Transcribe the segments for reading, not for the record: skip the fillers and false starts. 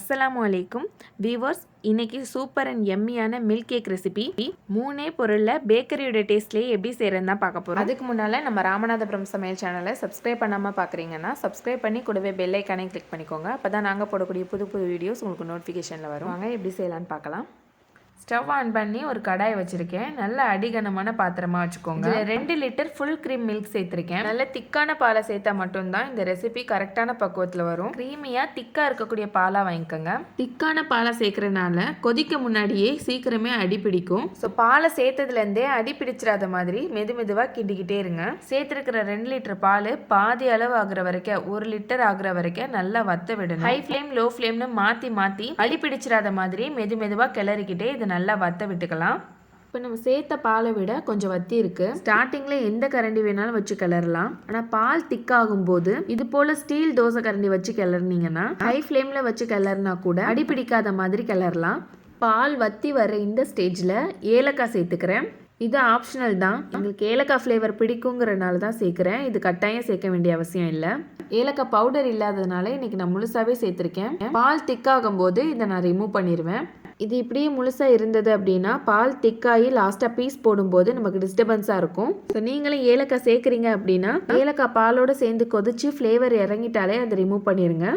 அஸ்ஸலாமு அலைக்கும் வீவர்ஸ். இன்னைக்கு சூப்பர் அண்ட் எம்மியான மில்க் கேக் ரெசிபி 3 பொருளில் பேக்கரியோட டேஸ்ட்லேயே எப்படி செய்கிறதுன்னு தான் பார்க்க போகிறோம். அதுக்கு முன்னால் நம்ம ராமநாதபுரம் சமையல் சேனலை சப்ஸ்கிரைப் பண்ணாமல் பார்க்குறீங்கன்னா சப்ஸ்கிரைப் பண்ணி கூடவே பெல் ஐக்கானே கிளிக் பண்ணிக்கோங்க. அப்போ தான் நாங்கள் போடக்கூடிய புது புது வீடியோஸ் உங்களுக்கு நோட்டிஃபிகேஷனில் வரும். வாங்க எப்படி செய்யலான்னு பார்க்கலாம். ஸ்டவ் ஆன் பண்ணி ஒரு கடாய் வச்சுருக்கேன். நல்ல அடிகனமான பாத்திரமாக வச்சுக்கோங்க. 2 லிட்டர் ஃபுல் க்ரீம் மில்க் சேர்த்துருக்கேன். நல்ல திக்கான பாலை சேர்த்தா மட்டும்தான் இந்த ரெசிபி கரெக்டான பக்குவத்தில் வரும். க்ரீமியாக திக்காக இருக்கக்கூடிய பாலாக வாங்கிக்கோங்க. திக்கான பாலை சேர்க்குறதுனால கொதிக்க முன்னாடியே சீக்கிரமே அடி பிடிக்கும். ஸோ பாலை சேர்த்ததுலேருந்தே அடி பிடிச்சிடாத மாதிரி மெதுவாக கிண்டிக்கிட்டே இருங்க. சேர்த்துருக்கிற 2 லிட்டர் பால் பாதி அளவு ஆகுற வரைக்கும் 1 லிட்டர் ஆகுற வரைக்கும் நல்லா வத்த விடணும். ஹை ஃப்ளேம் லோ ஃப்ளேம்னு மாற்றி அடி பிடிச்சிடாத மாதிரி மெதுவாக கிளறிக்கிட்டே இதை நல்லா வத்த விட்டுக்கலாம். இப்போ நம்ம சேர்த்த பாலை விட கொஞ்சம் வத்தி இருக்கு. ஸ்டார்டிங்கில் எந்த கரண்டி வேணாலும் வச்சு கிளறலாம். ஆனால் பால் திக்காகும் போது இது போல் ஸ்டீல் தோசை கரண்டி வச்சு கிளறினீங்கன்னா ஹை ஃப்ளேமில் வச்சு கிளறினா கூட அடி பிடிக்காத மாதிரி கிளறலாம். பால் வத்தி வர இந்த ஸ்டேஜில் ஏலக்காய் சேர்த்துக்கிறேன். இது ஆப்ஷனல் தான். எங்களுக்கு ஏலக்காய் ஃப்ளேவர் பிடிக்குங்கிறனால தான் சேர்க்குறேன். இது கட்டாயம் சேர்க்க வேண்டிய அவசியம் இல்லை. ஏலக்காய் பவுடர் இல்லாததுனால இன்றைக்கி நான் முழுசாகவே சேர்த்துருக்கேன். பால் திக்காகும் போது இதை நான் ரிமூவ் பண்ணிடுவேன். இது இப்படியே முழுசாக இருந்தது அப்படின்னா பால் திக்காகி லாஸ்ட்டாக பீஸ் போடும்போது நமக்கு டிஸ்டர்பன்ஸாக இருக்கும். ஸோ நீங்களும் ஏலக்காய் சேர்க்குறீங்க அப்படின்னா ஏலக்காய் பாலோடு சேர்ந்து கொதிச்சு ஃப்ளேவர் இறங்கிட்டாலே அதை ரிமூவ் பண்ணிடுங்க.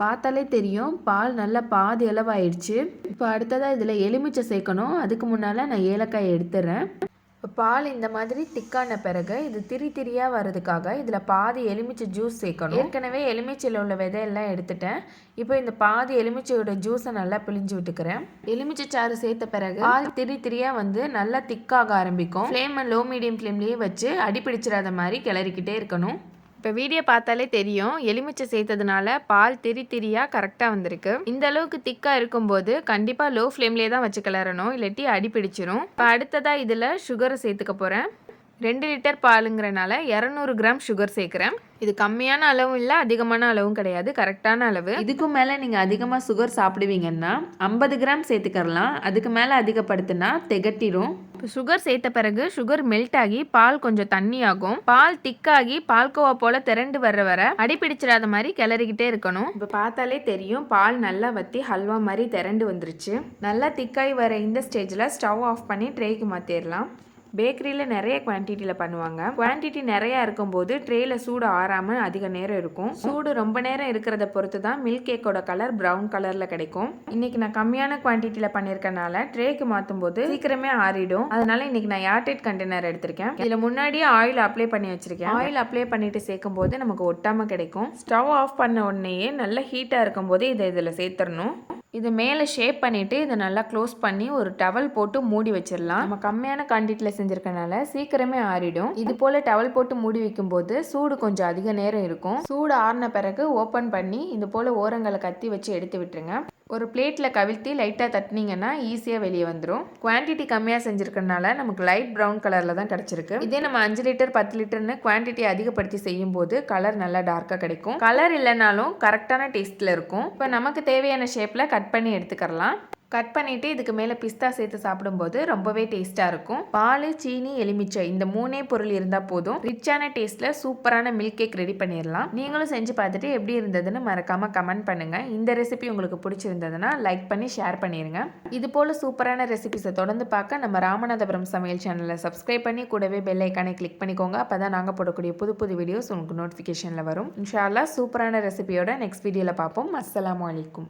பார்த்தாலே தெரியும் பால் நல்லா பாதி அளவாயிடுச்சு. இப்போ அடுத்ததாக இதில் எலுமிச்சை சேர்க்கணும். அதுக்கு முன்னால் நான் ஏலக்காயை எடுத்துடுறேன். இப்போ பால் இந்த மாதிரி திக்கான பிறகு இது திரியாக வர்றதுக்காக இதில் பாதி எலுமிச்சை ஜூஸ் சேர்க்கணும். ஏற்கனவே எலுமிச்சையில் உள்ள விதையெல்லாம் எடுத்துட்டேன். இப்போ இந்த பாதி எலுமிச்சையோட ஜூஸை நல்லா பிழிஞ்சு விட்டுக்கிறேன். எலுமிச்சை சாறு சேர்த்த பிறகு பால் திரியாக வந்து நல்லா திக்காக ஆரம்பிக்கும். ஃப்ளேமை லோ மீடியம் ஃப்ளேம்லேயே வச்சு அடிப்பிடிச்சிடாத மாதிரி கிளறிக்கிட்டே இருக்கணும். இப்போ வீடியோ பார்த்தாலே தெரியும் எலுமிச்சை சேர்த்ததுனால பால் திரியாக கரெக்டாக வந்திருக்கு. இந்த அளவுக்கு திக்காக இருக்கும்போது கண்டிப்பாக லோ ஃப்ளேம்லேயே தான் வச்சு கிளறணும், இல்லாட்டி அடி பிடிச்சிரும். இப்போ அடுத்ததாக இதில் சுகரை சேர்த்துக்க போகிறேன். 2 லிட்டர் பாலுங்கிறனால 200 கிராம் சுகர் சேர்க்குறேன். இது கம்மியான அளவும் இல்லை, அதிகமான அளவும் கிடையாது, கரெக்டான அளவு. இதுக்கும் மேலே நீங்கள் அதிகமாக சுகர் சாப்பிடுவீங்கன்னா 50 கிராம் சேர்த்துக்கலாம். அதுக்கு மேலே அதிகப்படுத்தினா திகட்டிடும். சுகர் சேர்த்த பிறகு சுகர் மெல்ட் ஆகி பால் கொஞ்சம் தண்ணி ஆகும். பால் திக்காகி பால்கோவா போல திரண்டு வர அடி பிடிச்சிடாத மாதிரி கிளறிக்கிட்டே இருக்கணும். இப்போ பார்த்தாலே தெரியும் பால் நல்லா வத்தி ஹல்வா மாதிரி திரண்டு வந்துருச்சு. நல்லா திக்காகி வர இந்த ஸ்டேஜில் ஸ்டவ் ஆஃப் பண்ணி ட்ரேக்கு மாற்றிடலாம். பேக்கரியில் நிறைய குவான்டிட்டியில் பண்ணுவாங்க. குவான்டிட்டி நிறையா இருக்கும்போது ட்ரேயில் சூடு ஆறாமல் அதிக நேரம் இருக்கும். சூடு ரொம்ப நேரம் இருக்கிறத பொறுத்து தான் மில்க் கேக்கோட கலர் ப்ரௌன் கலரில் கிடைக்கும். இன்றைக்கி நான் கம்மியான குவான்டிட்டியில் பண்ணியிருக்கனால ட்ரேக்கு மாற்றும் போது சீக்கிரமே ஆறிடும். அதனால இன்றைக்கி நான் ஏர்டைட் கண்டெய்னர் எடுத்திருக்கேன். இதில் முன்னாடியே ஆயில் அப்ளை பண்ணி வச்சுருக்கேன். ஆயில் அப்ளை பண்ணிட்டு சேர்க்கும் போது நமக்கு ஒட்டாமல் கிடைக்கும். ஸ்டவ் ஆஃப் பண்ண உடனேயே நல்லா ஹீட்டாக இருக்கும்போது இதில் சேர்த்துடணும். இது மேலே ஷேப் பண்ணிவிட்டு இதை நல்லா க்ளோஸ் பண்ணி ஒரு டவல் போட்டு மூடி வச்சிடலாம். நம்ம கம்மியான குவான்டிட்டியில் செஞ்சுருக்கனால சீக்கிரமே ஆறிடும். இது போல் டவல் போட்டு மூடி வைக்கும்போது சூடு கொஞ்சம் அதிக நேரம் இருக்கும். சூடு ஆறின பிறகு ஓப்பன் பண்ணி இது போல் ஓரங்களை கத்தி வச்சு எடுத்து விட்டுருங்க. ஒரு பிளேட்டில் கவிழ்த்தி லைட்டாக தட்டினீங்கன்னா ஈஸியாக வெளியே வந்துடும். குவான்டிட்டி கம்மியாக செஞ்சுருக்கனால நமக்கு லைட் ப்ரௌன் கலரில் தான் கிடச்சிருக்கு. இதே நம்ம 5 லிட்டர் 10 லிட்டர்னு குவான்டிட்டி அதிகப்படுத்தி செய்யும் போது கலர் நல்லா டார்க்காக கிடைக்கும். கலர் இல்லைனாலும் கரெக்டான டேஸ்ட்டில் இருக்கும். இப்போ நமக்கு தேவையான ஷேப்பில் கட் பண்ணி எடுத்துக்கலாம். கட் பண்ணிவிட்டு இதுக்கு மேலே பிஸ்தா சேர்த்து சாப்பிடும்போது ரொம்பவே டேஸ்ட்டாக இருக்கும். பால், சீனி, எலுமிச்சை இந்த 3 பொருள் இருந்தால் போதும். ரிச்சான டேஸ்ட்டில் சூப்பரான மில்க் கேக் ரெடி பண்ணிடலாம். நீங்களும் செஞ்சு பார்த்துட்டு எப்படி இருந்ததுன்னு மறக்காமல் கமெண்ட் பண்ணுங்கள். இந்த ரெசிபி உங்களுக்கு பிடிச்சிருந்ததுன்னா லைக் பண்ணி ஷேர் பண்ணிடுங்க. இது போல் சூப்பரான ரெசிபிஸை தொடர்ந்து பார்க்க நம்ம ராமநாதபுரம் சமையல் சேனலை சப்ஸ்கிரைப் பண்ணி கூடவே பெல் ஐக்கானை கிளிக் பண்ணிக்கோங்க. அப்போ தான் நாங்கள் போடக்கூடிய புது வீடியோஸ் உங்களுக்கு நோட்டிஃபிகேஷனில் வரும். இன்ஷா அல்லாஹ் சூப்பரான ரெசிபியோட நெக்ஸ்ட் வீடியோவில் பார்ப்போம். அஸ்ஸலாமு அலைக்கும்.